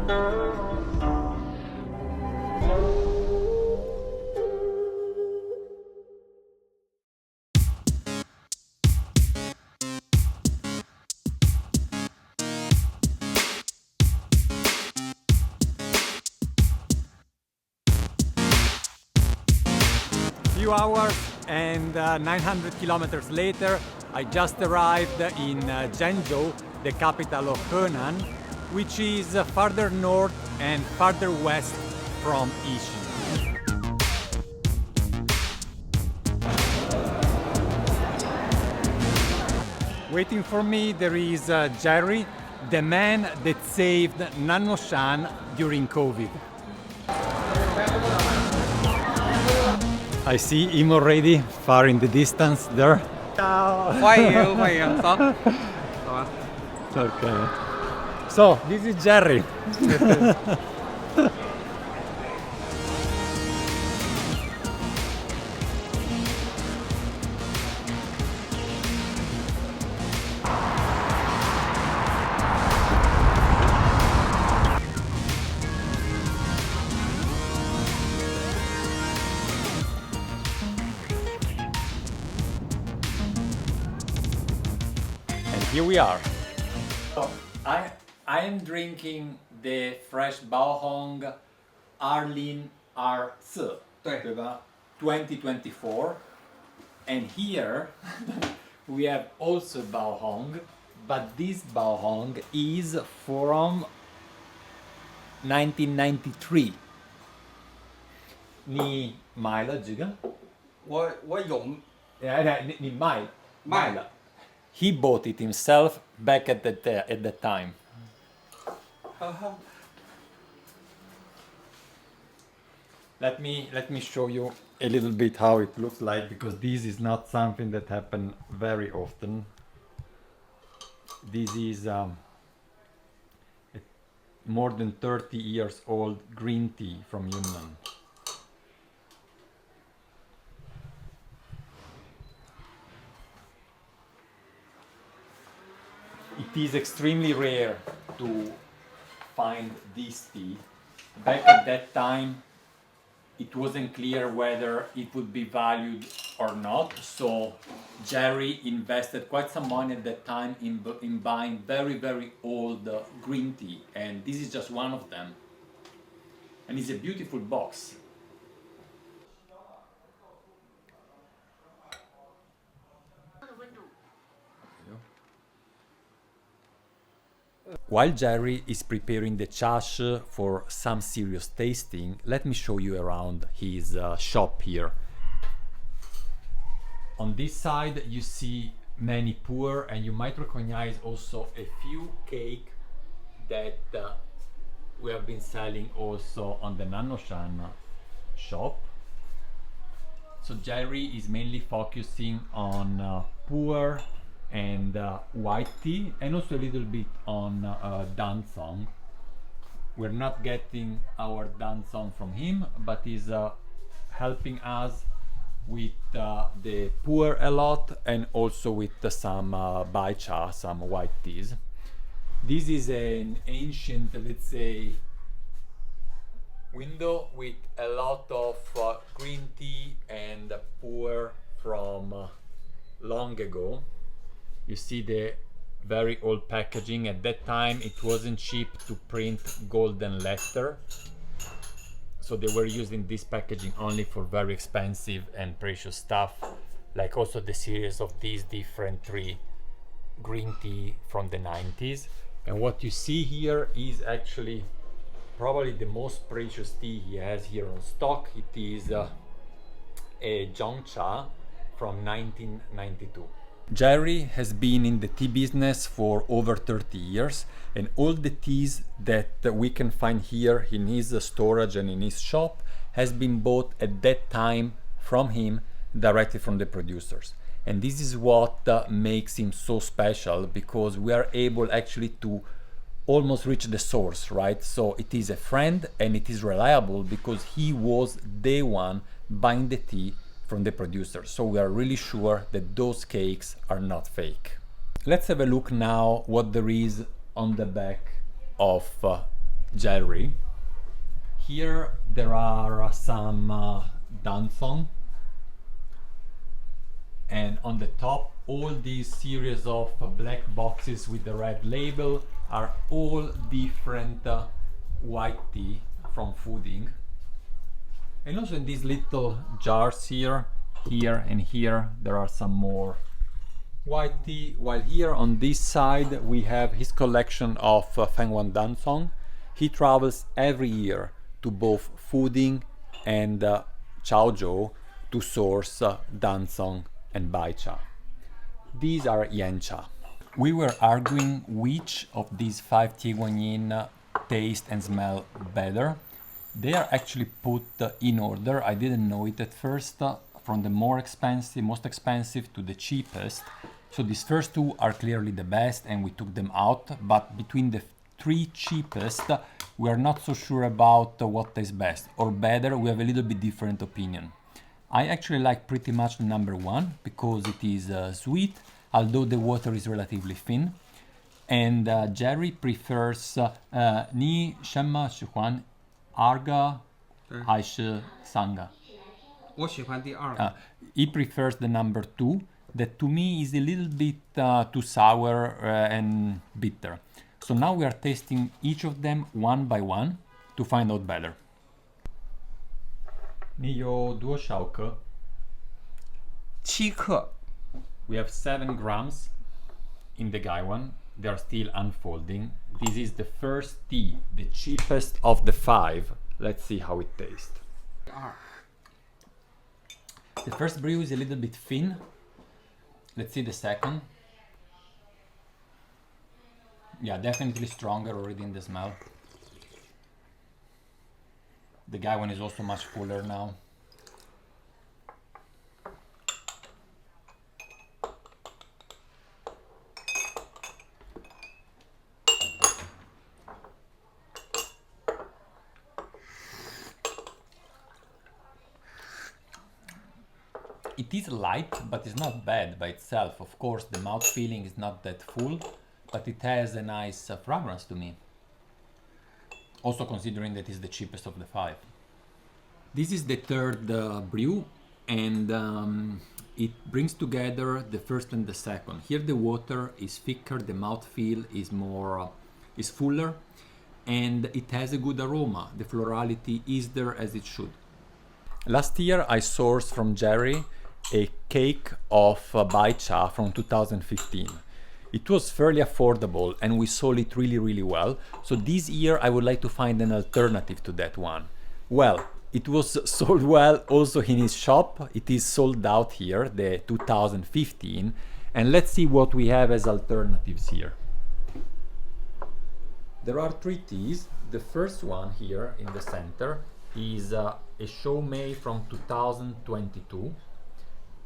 Few hours and 900 kilometers later, I just arrived in Zhengzhou, the capital of Henan, which is farther north and farther west from Yixin. Waiting for me there is Jerry, the man that saved nannuoshan during COVID. I see him already, far in the distance there. Ciao! Okay. So, this is Jerry. Here we are. So I am drinking the fresh Baohong Arlin R4, 2024, and here we have also Baohong, but this Baohong is from 1993. 你买了这个？我有你卖了。He bought it himself back at the time. Let me show you a little bit how it looks like, because this is not something that happens very often. This is more than 30 years old green tea from Yunnan. It is extremely rare to find this tea. Back at that time, it wasn't clear whether it would be valued or not, so Jerry invested quite some money at that time in buying very, very old green tea, and this is just one of them. And it's a beautiful box. While Jerry is preparing the chash for some serious tasting, let me show you around his shop here. On this side you see many pu'er, and you might recognize also a few cake that we have been selling also on the nannuoshan shop. So Jerry is mainly focusing on pu'er and white tea, and also a little bit on dansong. We're not getting our dansong from him, but he's helping us with the pu'er a lot, and also with some baicha, some white teas. This is an ancient, let's say, window with a lot of green tea and pu'er from long ago. You see the very old packaging. At that time it wasn't cheap to print golden letter, so they were using this packaging only for very expensive and precious stuff, like also the series of these different 3 green tea from the 90s. And what you see here is actually probably the most precious tea he has here on stock. It is a Zhengzhou from 1992. Jerry has been in the tea business for over 30 years, and all the teas that we can find here in his storage and in his shop has been bought at that time from him, directly from the producers. And this is what makes him so special, because we are able actually to almost reach the source, right? So it is a friend, and it is reliable because he was day one buying the tea from the producer, so we are really sure that those cakes are not fake. Let's have a look now what there is on the back of jewelry. Here there are some danzong, and on the top all these series of black boxes with the red label are all different white tea from fooding. And also in these little jars here and here there are some more white tea, while here on this side we have his collection of Fengwan Danzong. He travels every year to both Fuding and Chaozhou to source Danzong and Baicha. These are Yancha. We were arguing which of these 5 Tieguanyin taste and smell better. They are actually put in order. I didn't know it at first, from the most expensive to the cheapest. So these first 2 are clearly the best and we took them out, but between the 3 cheapest we are not so sure about what tastes best or better. We have a little bit different opinion. I actually like pretty much the number 1 because it is sweet, although the water is relatively thin. And Jerry prefers Ni Shenma Shuhuan Arga Aishi Sanga. 我喜欢第2个。 He prefers the number 2, that to me is a little bit too sour and bitter. So now we are tasting each of them one by one to find out better. 你有多少克？ 7克。 We have 7 grams in the Gaiwan. They are still unfolding. This is the first tea, the cheapest of the 5. Let's see how it tastes. 2。 The first brew is a little bit thin. Let's see the second. Yeah, definitely stronger already in the smell. The Gaiwan is also much fuller now. It is light, but it's not bad by itself. Of course, the mouth feeling is not that full, but it has a nice fragrance to me. Also considering that it's the cheapest of the 5. This is the third brew, and it brings together the first and the second. Here the water is thicker, the mouthfeel is more, is fuller, and it has a good aroma. The florality is there as it should. Last year I sourced from Jerry a cake of Baicha from 2015. It was fairly affordable and we sold it really well. So this year I would like to find an alternative to that one. Well, it was sold well also in his shop. It is sold out here, the 2015. And let's see what we have as alternatives here. There are 3 teas. The first one here in the center is a Shoumei from 2022.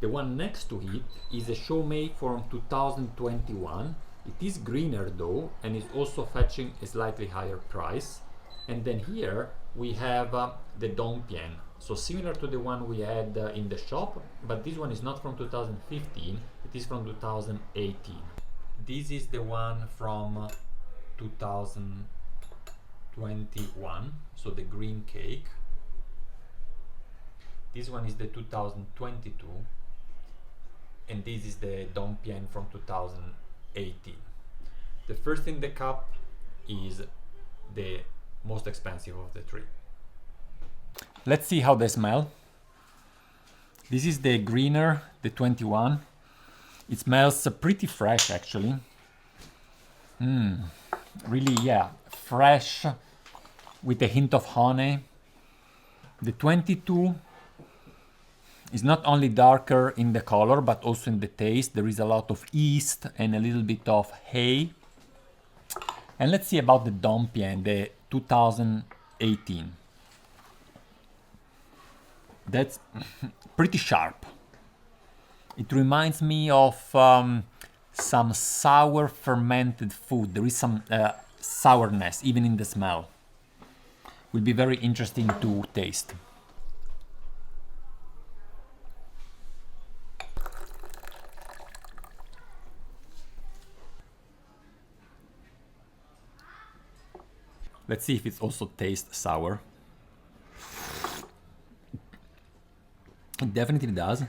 The one next to it is a Shoumei from 2021. It is greener though, and is also fetching a slightly higher price. And then here we have the Dongpian, so similar to the one we had in the shop, but this one is not from 2015, it is from 2018. This is the one from 2021, so the green cake. This one is the 2022, and this is the Dongpian from 2018. The first in the cup is the most expensive of the 3. Let's see how they smell. This is the greener, the 21. It smells pretty fresh actually. Really, yeah, fresh with a hint of honey. The 22 is not only darker in the color but also in the taste. There is a lot of yeast and a little bit of hay. And let's see about the Dongpian, the 2018. That's pretty sharp. It reminds me of some sour fermented food. There is some sourness even in the smell. Will be very interesting to taste. Let's see if it also tastes sour. It definitely does.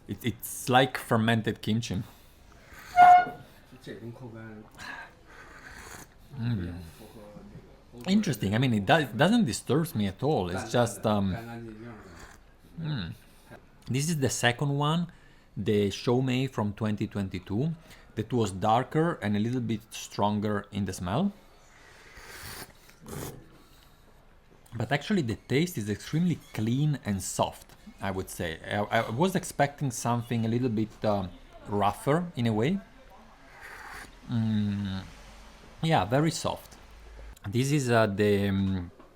It's like fermented kimchi. 这种口感， Interesting. I mean, it doesn't disturb me at all. It's just 干干净净的。 this is the second one, the Shoumei from 2022, that was darker and a little bit stronger in the smell. But actually the taste is extremely clean and soft, I would say. I was expecting something a little bit rougher in a way. Yeah, very soft. This is the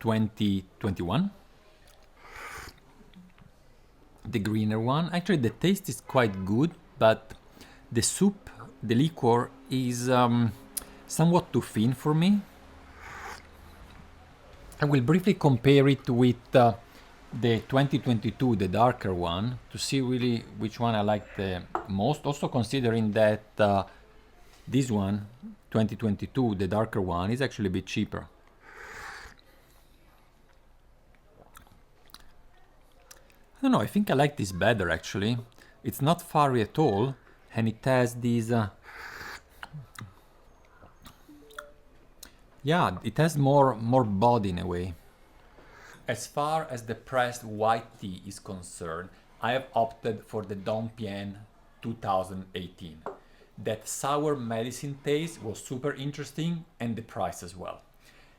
2021. The greener one. Actually, the taste is quite good, but the soup, the liquor, is somewhat too thin for me. I will briefly compare it with the 2022, the darker one, to see really which one I like the most. Also considering that this one, 2022, the darker one, is actually a bit cheaper. I don't know, I think I like this better actually. It's not fiery at all, and it has these... yeah, it has more body in a way. As far as the pressed white tea is concerned, I have opted for the Dongpian 2018. That sour medicine taste was super interesting, and the price as well.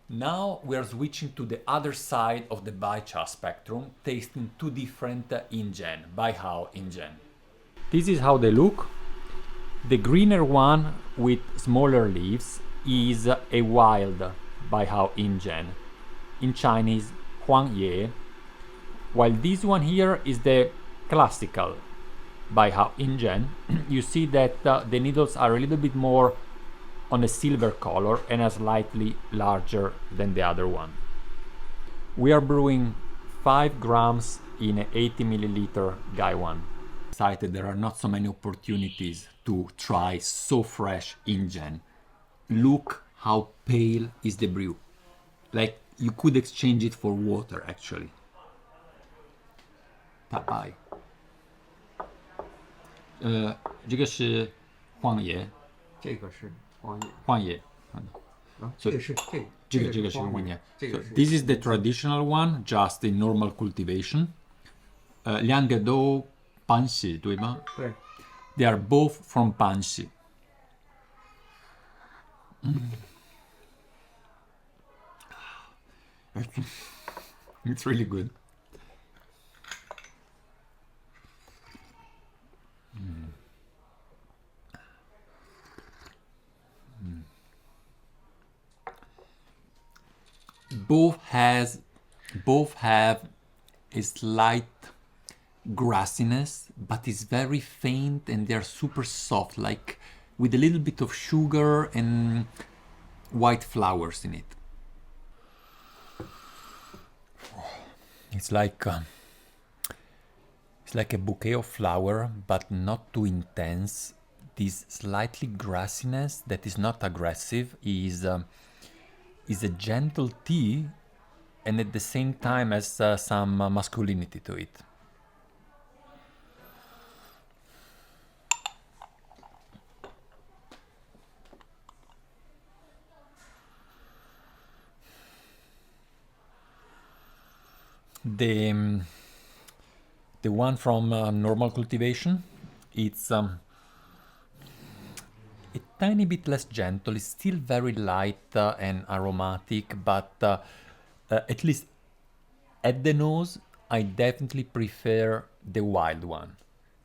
Now we are switching to the other side of the Baicha spectrum, tasting two different Injen, Baihao Injen. This is how they look. The greener one with smaller leaves is a wild Baihao Injen, in Chinese Huangye, while this one here is the classical Baihao Injen. You see that the needles are a little bit more on a silver color and are slightly larger than the other one. We are brewing 5 grams in an 80 milliliter Gaiwan. Excited, there are not so many opportunities to try so fresh Injen. Look how pale is the brew. Like you could exchange it for water actually. 大白。这个是荒野。这个是荒野。荒野。这个是这个是荒野。So this is the traditional one, just in normal cultivation. 两个都panxi, 对吗？对。They are both from panxi. It's really good. Both have a slight grassiness, but it's very faint and they're super soft, like with a little bit of sugar and white flowers in it. It's like a bouquet of flower, but not too intense. This slightly grassiness that is not aggressive is a gentle tea, and at the same time has some masculinity to it. The one from normal cultivation, it's a tiny bit less gentle. It's still very light and aromatic, but at least at the nose, I definitely prefer the wild one.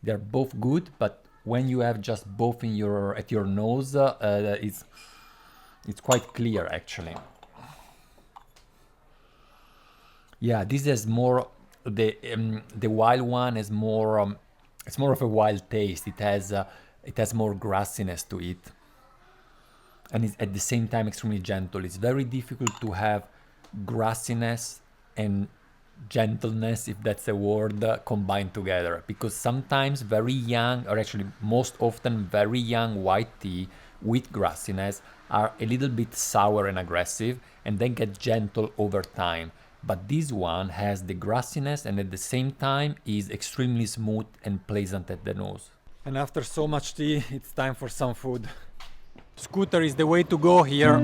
They're both good, but when you have just both in at your nose, it's quite clear actually. Yeah, this has more, the wild one is more, it's more of a wild taste. It has more grassiness to it, and it's at the same time extremely gentle. It's very difficult to have grassiness and gentleness, if that's a word, combined together, because sometimes very young, or actually most often very young white tea with grassiness are a little bit sour and aggressive and then get gentle over time. But this one has the grassiness and at the same time is extremely smooth and pleasant at the nose. And after so much tea, it's time for some food. Scooter is the way to go here.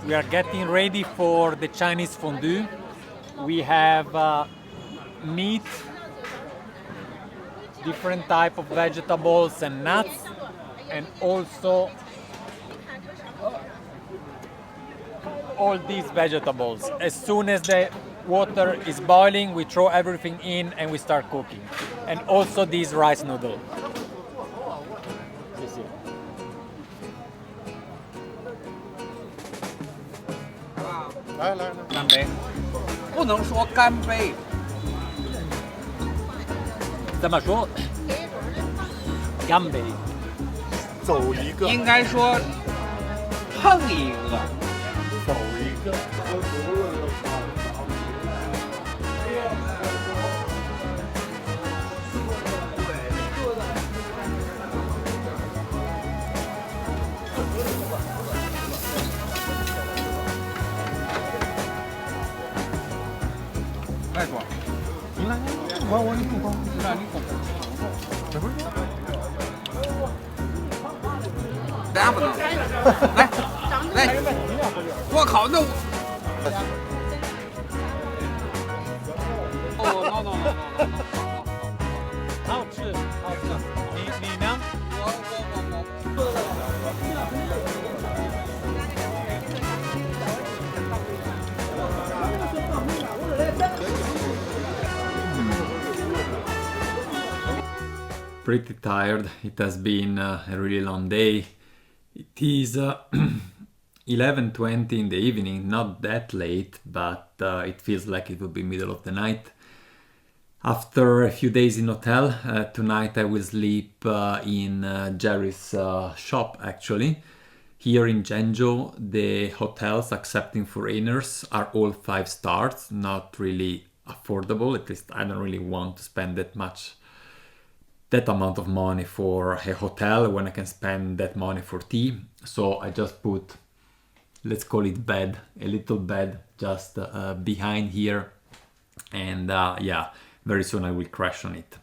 We are getting ready for the Chinese fondue. We have meat, different type of vegetables and nuts, and also all these vegetables. As soon as the water is boiling, we throw everything in and we start cooking. And also these rice noodles. 干杯，不能说干杯，怎么说？干杯。走一个，应该说碰一个。走一个。外国，你来，我你不光，让你拱。这不是？大家不能，来，我靠，那我。哦，no，好吃，好吃。你呢？Pretty tired. It has been a really long day. It is 11:20 in the evening, not that late, but it feels like it will be middle of the night. After a few days in hotel, tonight I will sleep in Jerry's shop actually. Here in Zhengzhou, the hotels accepting foreigners are all 5 stars, not really affordable. At least I don't really want to spend that amount of money for a hotel when I can spend that money for tea. So I just put, let's call it bed, a little bed just behind here, and yeah, very soon I will crash on it.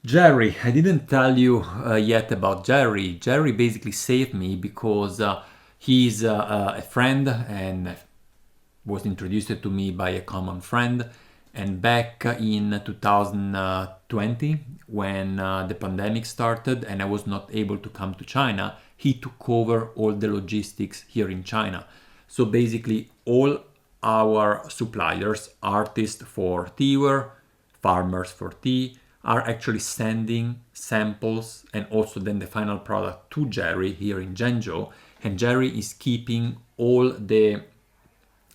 Jerry, I didn't tell you yet about Jerry. Jerry basically saved me because he's a friend and was introduced to me by a common friend. And back in 2020, when the pandemic started and I was not able to come to China, he took over all the logistics here in China. So basically all our suppliers, artists for TEAWARE, farmers for tea, are actually sending samples and also then the final product to Jerry here in Zhengzhou. And Jerry is keeping all the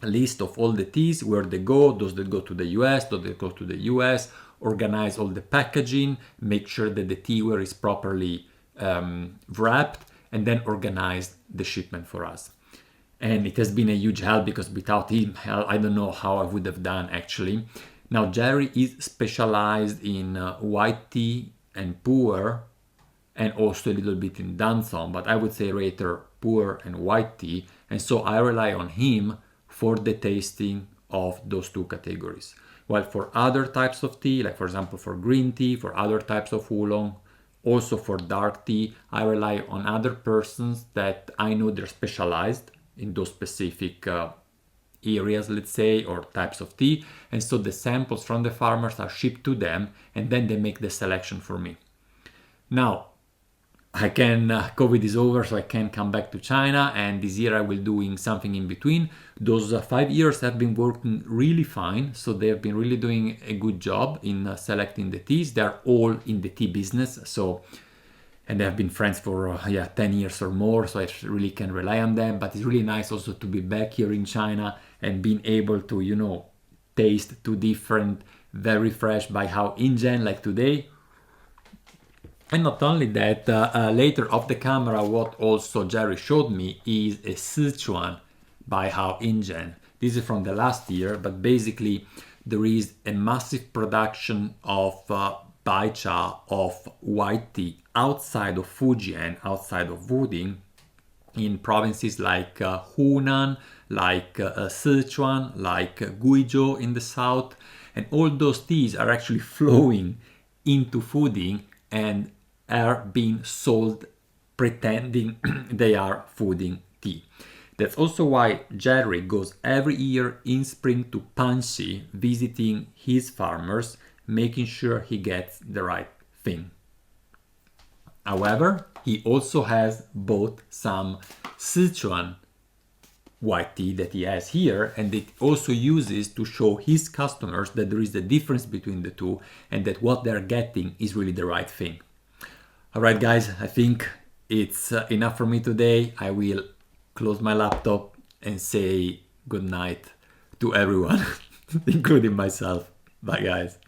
list of all the teas, where they go, those that go to the US, those that go to the US, organize all the packaging, make sure that the teaware is properly wrapped, and then organize the shipment for us. And it has been a huge help because without him, I don't know how I would have done actually. Now Jerry is specialized in white tea and pu'er, and also a little bit in danson, but I would say rather pu'er and white tea, and so I rely on him for the tasting of those 2 categories. While for other types of tea, like for example for green tea, for other types of oolong, also for dark tea, I rely on other persons that I know they're specialized in those specific areas, let's say, or types of tea. And so the samples from the farmers are shipped to them and then they make the selection for me. Now, COVID is over, so I can come back to China, and this year I will doing something in between. Those 5 years have been working really fine, so they have been really doing a good job in selecting the teas. They are all in the tea business, so, and they have been friends for 10 years or more, so I really can rely on them. But it's really nice also to be back here in China and being able to, taste 2 different, very fresh Baihao Injen like today. And not only that, later off the camera, what also Jerry showed me is a Sichuan Baihao Injen. This is from the last year, but basically there is a massive production of baicha, of white tea outside of Fujian, outside of Wuding, in provinces like Hunan, like Sichuan, like Guizhou in the south, and all those teas are actually flowing into Fuding and are being sold pretending they are Fuding tea. That's also why Jerry goes every year in spring to Panxi, visiting his farmers, making sure he gets the right thing. However, he also has bought some Sichuan white tea that he has here, and it also uses to show his customers that there is a difference between the two and that what they're getting is really the right thing. Alright guys, I think it's enough for me today. I will close my laptop and say good night to everyone, including myself. Bye guys.